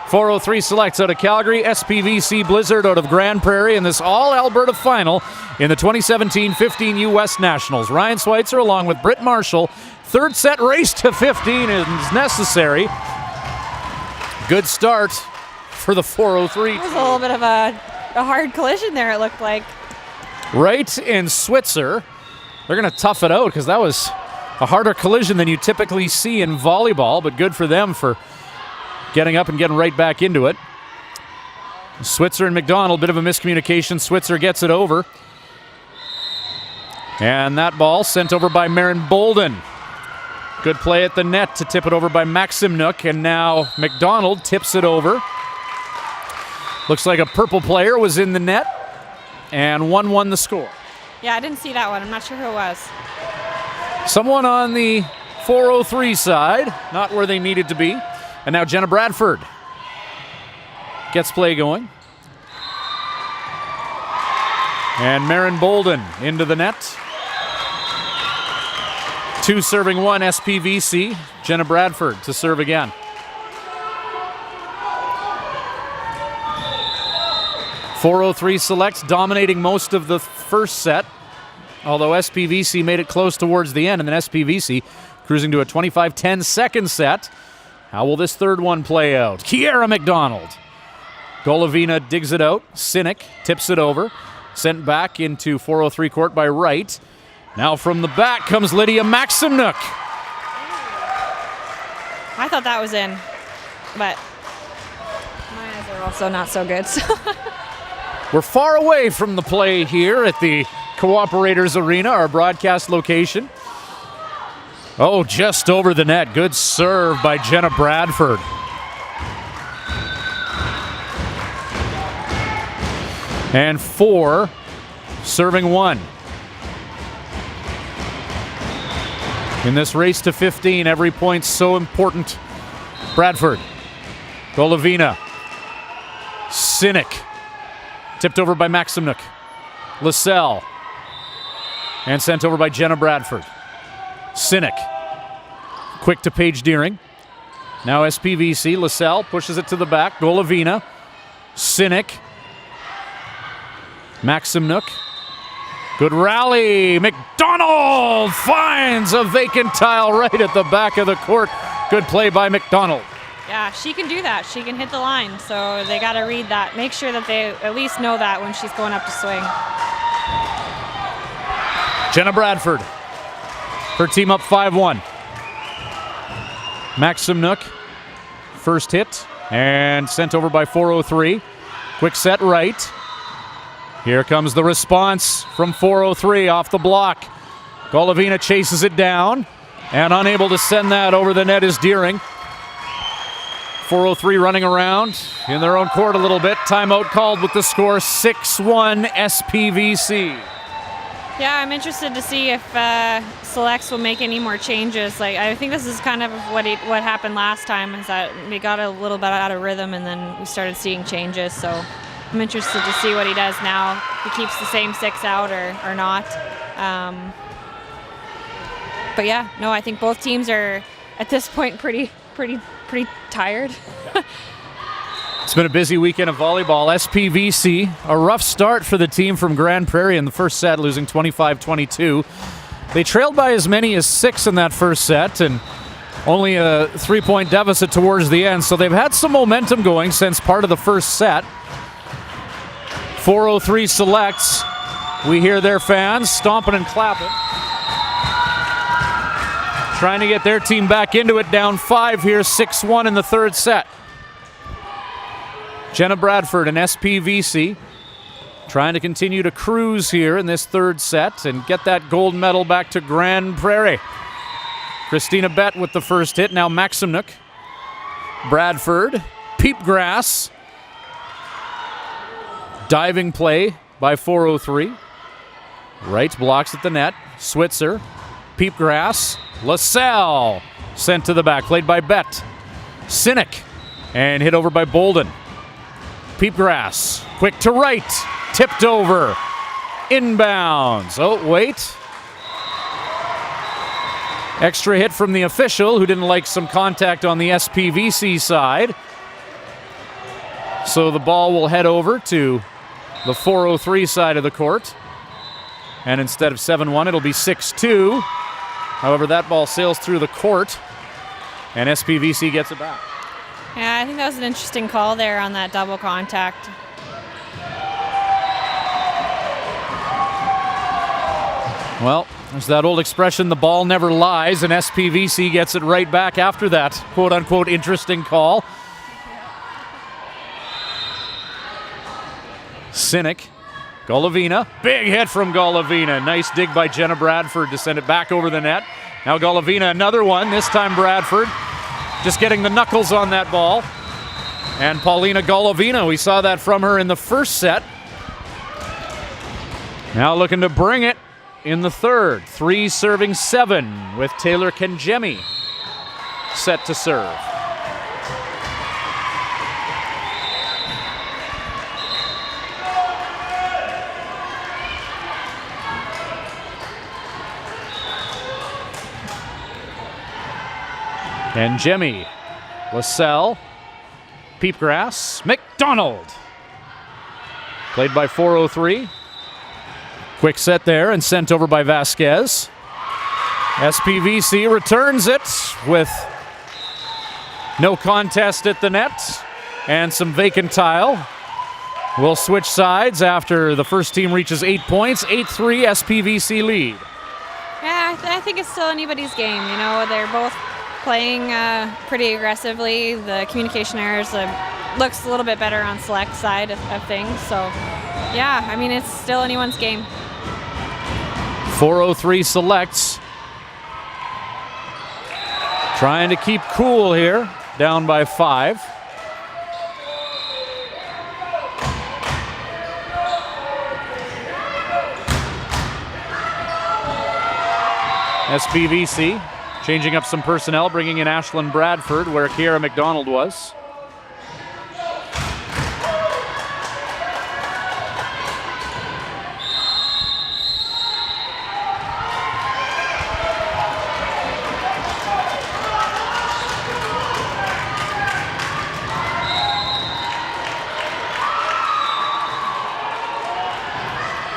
403 Selects out of Calgary, SPVC Blizzard out of Grand Prairie in this all-Alberta final in the 2017-15 U.S. Nationals. Ryan Schweitzer along with Britt Marshall. Third set race to 15 is necessary. Good start for the 403. It was a little bit of a hard collision there, it looked like. Wright and Switzer, they're going to tough it out because that was a harder collision than you typically see in volleyball, but good for them for getting up and getting right back into it. Switzer and McDonald, bit of a miscommunication. Switzer gets it over. And that ball sent over by Marin Bolden. Good play at the net to tip it over by Maximnuk, and now McDonald tips it over. Looks like a purple player was in the net, and 1-1 the score. Yeah, I didn't see that one. I'm not sure who it was. Someone on the 403 side, not where they needed to be. And now Jenna Bradford gets play going. And Marin Bolden into the net. 2 serving 1 SPVC. Jenna Bradford to serve again. .403 Selects dominating most of the first set, although SPVC made it close towards the end, and then SPVC cruising to a 25-10 second set. How will this third one play out? Kiera McDonald. Golovina digs it out. Sinek tips it over. Sent back into 403 court by Wright. Now from the back comes Lydia Maximnuk. I thought that was in, but my eyes are also not so good. So. We're far away from the play here at the Cooperators Arena, our broadcast location. Oh, just over the net. Good serve by Jenna Bradford. And 4 serving 1. In this race to 15, every point's so important. Bradford. Golovina. Sinek. Tipped over by Maximnuk. LaSalle. And sent over by Jenna Bradford. Sinek. Quick to Paige Deering. Now SPVC. LaSalle pushes it to the back. Golovina. Sinek. Maximnuk. Good rally. McDonald finds a vacant tile right at the back of the court. Good play by McDonald. Yeah, she can do that. She can hit the line. So they got to read that. Make sure that they at least know that when she's going up to swing. Jenna Bradford. Her team up 5-1. Maximnuk. First hit. And sent over by 403. Quick set right. Here comes the response from 403 off the block. Golovina chases it down. And unable to send that over the net is Deering. 403 running around in their own court a little bit. Timeout called with the score 6-1 SPVC. Yeah, I'm interested to see if Selects will make any more changes. Like, I think this is kind of what happened last time, is that we got a little bit out of rhythm and then we started seeing changes. So I'm interested to see what he does now. If he keeps the same 6 out or not. But yeah, no, I think both teams are at this point pretty tired. It's been a busy weekend of volleyball. SPVC, a rough start for the team from Grand Prairie in the first set, losing 25-22. They trailed by as many as 6 in that first set and only a 3-point deficit towards the end. So they've had some momentum going since part of the first set. 403 Selects. We hear their fans stomping and clapping. Trying to get their team back into it, down 5 here, 6-1 in the third set. Jenna Bradford and SPVC trying to continue to cruise here in this third set and get that gold medal back to Grand Prairie. Christina Bett with the first hit, now Maximnuk. Bradford, Peepgrass. Diving play by 403. Right, blocks at the net. Switzer, Peepgrass, LaSalle. Sent to the back, played by Bett. Sinek, and hit over by Bolden. Peepgrass, quick to right, tipped over, inbounds. Oh, wait. Extra hit from the official, who didn't like some contact on the SPVC side. So the ball will head over to the 403 side of the court. And instead of 7-1, it'll be 6-2. However, that ball sails through the court, and SPVC gets it back. Yeah, I think that was an interesting call there on that double contact. Well, there's that old expression, the ball never lies, and SPVC gets it right back after that quote-unquote interesting call. Sinek, Golovina, big hit from Golovina. Nice dig by Jenna Bradford to send it back over the net. Now Golovina, another one, this time Bradford. Just getting the knuckles on that ball. And Paulina Golovina, we saw that from her in the first set. Now looking to bring it in the third. 3 serving 7 with Taylor Kenjemi set to serve. Kenjemi, LaSalle, Peepgrass, McDonald. Played by 403. Quick set there and sent over by Vasquez. SPVC returns it with no contest at the net and some vacant tile. We'll switch sides after the first team reaches 8 points. 8-3 SPVC lead. Yeah, I think it's still anybody's game. You know, they're both playing pretty aggressively. The communication errors looks a little bit better on Select side of things. So, yeah, I mean, it's still anyone's game. 403 Selects. Trying to keep cool here, down by 5. SPVC changing up some personnel, bringing in Ashlyn Bradford where Kiara McDonald was.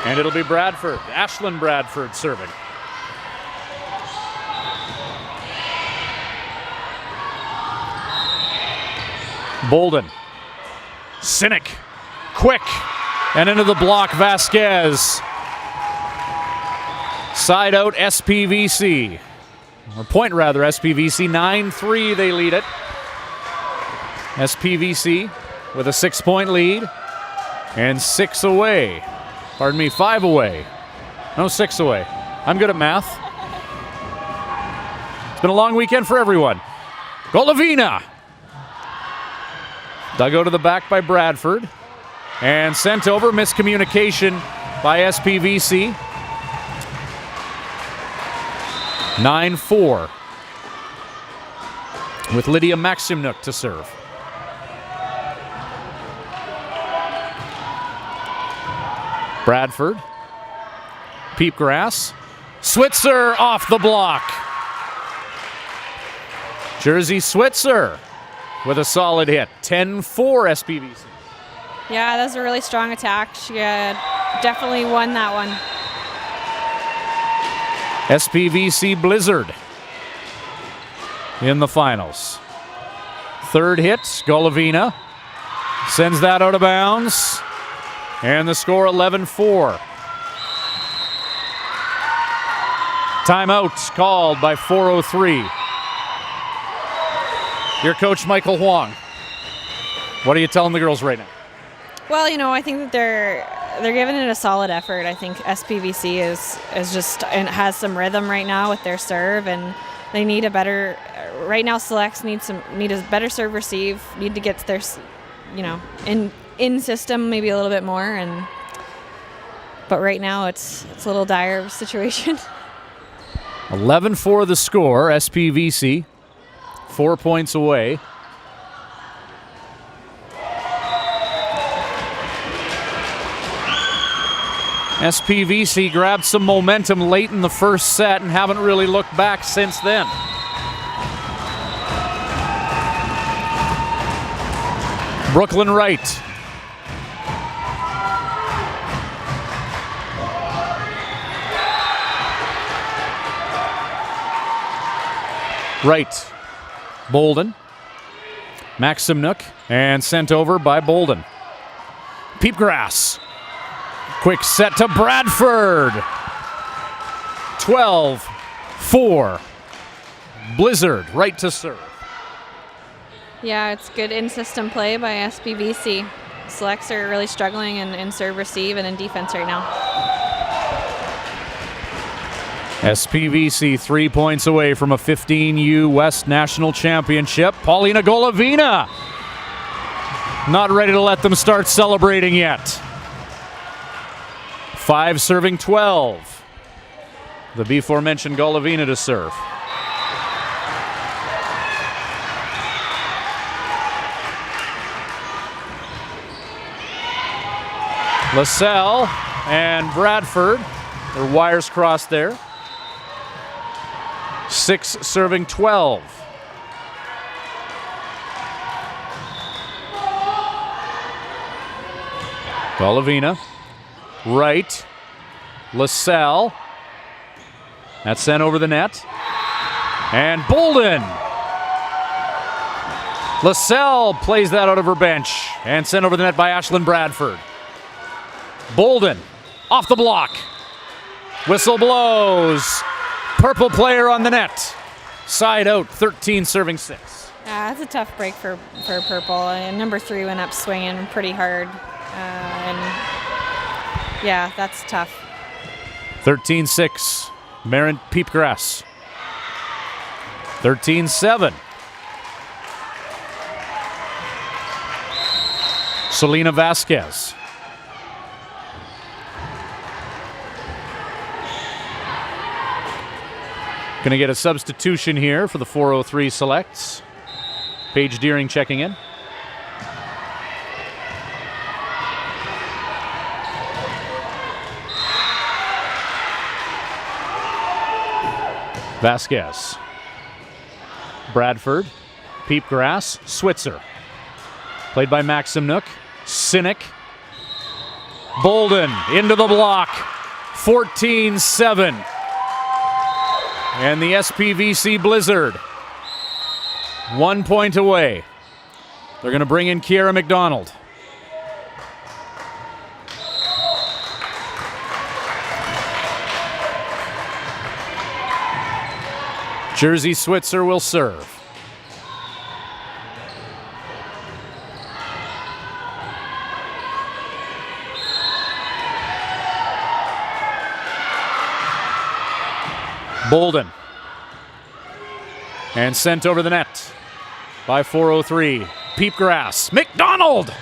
And it'll be Bradford, Ashlyn Bradford serving. Bolden, Sinek, quick, and into the block, Vasquez. Side out, SPVC. Or point rather, SPVC, 9-3 they lead it. SPVC with a 6-point lead and 6 away. Pardon me, 5 away. No, 6 away. I'm good at math. It's been a long weekend for everyone. Golovina. Dug out to the back by Bradford. And sent over, miscommunication by SPVC. 9-4. With Lydia Maximnuk to serve. Bradford, Peepgrass, Switzer off the block. Jersey Switzer with a solid hit, 10-4 SPVC. Yeah, that was a really strong attack. She definitely won that one. SPVC Blizzard in the finals. Third hit, Golovina sends that out of bounds. And the score 11-4. Timeout called by 4:03. Your coach, Michael Huang. What are you telling the girls right now? Well, I think that they're giving it a solid effort. I think SPVC is just and has some rhythm right now with their serve, and they need a better. Right now, selects need a better serve receive. Need to get their, in system maybe a little bit more, but right now it's a little dire of a situation. 11-4 the score. SPVC 4 points away. SPVC grabbed some momentum late in the first set and haven't really looked back since then. Brooklyn Wright. Wright, Bolden, Maximnuk, and sent over by Bolden. Peepgrass, quick set to Bradford. 12-4. Blizzard, right to serve. Yeah, it's good in-system play by SPVC. Selects are really struggling in serve receive and in defense right now. SPVC 3 points away from a 15U West National Championship. Paulina Golovina not ready to let them start celebrating yet. 5 serving 12. The before-mentioned Golovina to serve. LaSalle and Bradford, their wires crossed there. 6 serving 12. Golovina, Wright, LaSalle. That's sent over the net. And Bolden. LaSalle plays that out of her bench and sent over the net by Ashlyn Bradford. Bolden off the block. Whistle blows. Purple player on the net. Side out, 13 serving 6. That's a tough break for Purple. And number 3 went up swinging pretty hard. Yeah, that's tough. 13-6. Marin Peepgrass. 13-7. Selena Vasquez. Going to get a substitution here for the 403 selects. Paige Deering checking in. Vasquez. Bradford. Peepgrass. Switzer. Played by Maxim Nook. Sinek. Bolden into the block. 14-7. And the SPVC Blizzard 1 point away. They're going to bring in Kiera McDonald. Jersey Switzer will serve. Bolden. And sent over the net by 403. Peepgrass. McDonald!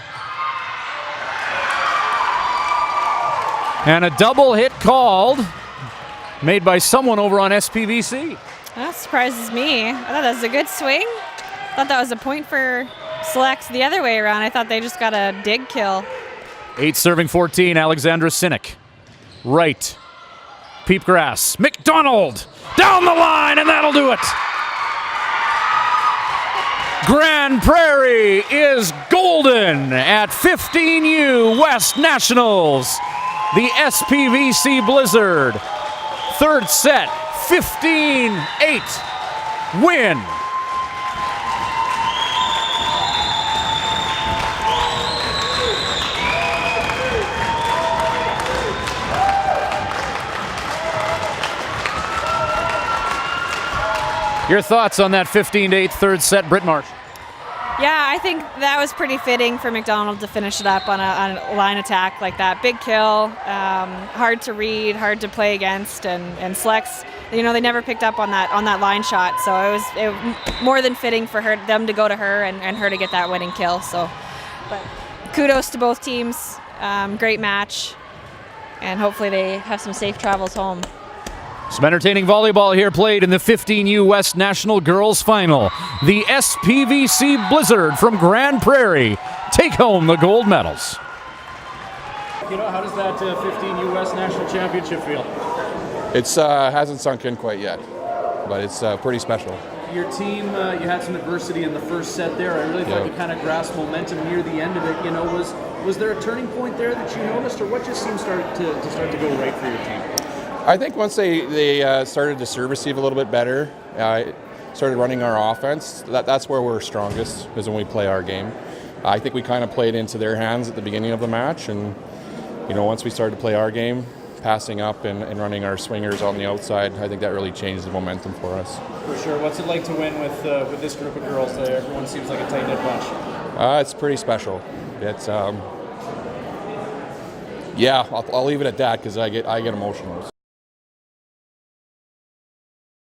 And a double hit called, made by someone over on SPVC. That surprises me. I thought that was a good swing. I thought that was a point for Selects the other way around. I thought they just got a dig kill. 8 serving 14, Alexandra Sinek. Right. Peepgrass. McDonald! Down the line, and that'll do it! Grand Prairie is golden at 15U West Nationals. The SPVC Blizzard. Third set, 15-8 win. Your thoughts on that 15-8 third set, Britt Marsh? Yeah, I think that was pretty fitting for McDonald to finish it up on a line attack like that. Big kill, hard to read, hard to play against, and Selects, they never picked up on that line shot. So it was more than fitting for them to go to her and her to get that winning kill. So, but kudos to both teams. Great match, and hopefully they have some safe travels home. Some entertaining volleyball here played in the 15U West National Girls Final. The SPVC Blizzard from Grand Prairie take home the gold medals. How does that 15U West National Championship feel? It hasn't sunk in quite yet, but it's pretty special. Your team, you had some adversity in the first set there. I really thought you kind of grasped momentum near the end of it. Was there a turning point there that you noticed, or what just seemed to start to go right for your team? I think once they started to serve receive a little bit better, started running our offense, that's where we're strongest, is when we play our game. I think we kind of played into their hands at the beginning of the match, and once we started to play our game, passing up and running our swingers on the outside, I think that really changed the momentum for us. For sure. What's it like to win with this group of girls? Everyone seems like a tight-knit bunch. It's pretty special. It's yeah, I'll leave it at that because I get emotional.